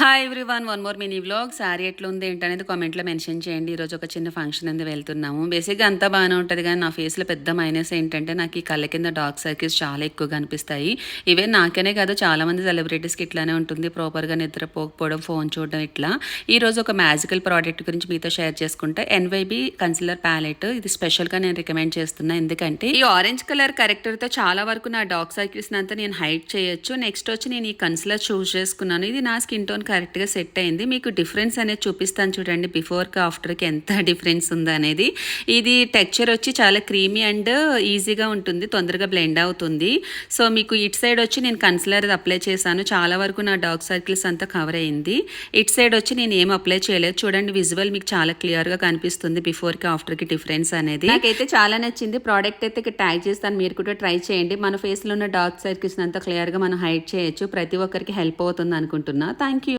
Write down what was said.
Hi everyone, one more mini vlog. Sari ఎట్లుంది ఏంటనేది కామెంట్లో మెన్షన్ చేయండి. ఈరోజు ఒక చిన్న ఫంక్షన్ అనేది వెళ్తున్నాము. బేసిక్గా అంతా బాగానే ఉంటుంది, కానీ నా ఫేస్లో పెద్ద మైనస్ ఏంటంటే నాకు ఈ కళ్ళ కింద డార్క్ సర్కిల్స్ చాలా ఎక్కువగా అనిపిస్తాయి. ఈవెన్ నాకనే కాదు, చాలామంది సెలబ్రిటీస్కి ఇట్లానే ఉంటుంది. ప్రాపర్గా నిద్రపోకపోవడం, ఫోన్ చూడడం ఇట్లా. ఈరోజు ఒక మ్యాజికల్ ప్రోడక్ట్ గురించి మీతో షేర్ చేసుకుంటే ఎన్వైబీ కన్సిలర్ ప్యాలెట్. ఇది స్పెషల్గా నేను రికమెండ్ చేస్తున్నా, ఎందుకంటే ఈ ఆరెంజ్ కలర్ కరెక్టర్తో చాలా వరకు నా డార్క్ సర్కిల్స్ అంతా నేను హైడ్ చేయొచ్చు. నెక్స్ట్ వచ్చి నేను ఈ కన్సిలర్ చూస్ చేసుకున్నాను. ఇది నా స్కిన్ టోన్ కరెక్ట్గా సెట్ అయింది. మీకు డిఫరెన్స్ అనేది చూపిస్తాను చూడండి, బిఫోర్కి ఆఫ్టర్కి ఎంత డిఫరెన్స్ ఉంది అనేది. ఇది టెక్చర్ వచ్చి చాలా క్రీమీ అండ్ ఈజీగా ఉంటుంది, తొందరగా బ్లెండ్ అవుతుంది. సో మీకు ఇటు సైడ్ వచ్చి నేను కన్సిలర్ అప్లై చేశాను, చాలా వరకు నా డార్క్ సర్కిల్స్ అంతా కవర్ అయింది. ఇటు సైడ్ వచ్చి నేను ఏం అప్లై చేయలేదు. చూడండి, విజువల్ మీకు చాలా క్లియర్గా కనిపిస్తుంది బిఫోర్కి ఆఫ్టర్కి డిఫరెన్స్ అనేది. నాకైతే చాలా నచ్చింది. ప్రోడక్ట్ అయితే ఇక్కడ ట్యాగ్ చేస్తాను, మీరు కూడా ట్రై చేయండి. మన ఫేస్లో ఉన్న డార్క్ సర్కిల్స్ అంతా క్లియర్గా మనం హైడ్ చేయొచ్చు. ప్రతి ఒక్కరికి హెల్ప్ అవుతుంది అనుకుంటున్నా. Thank you.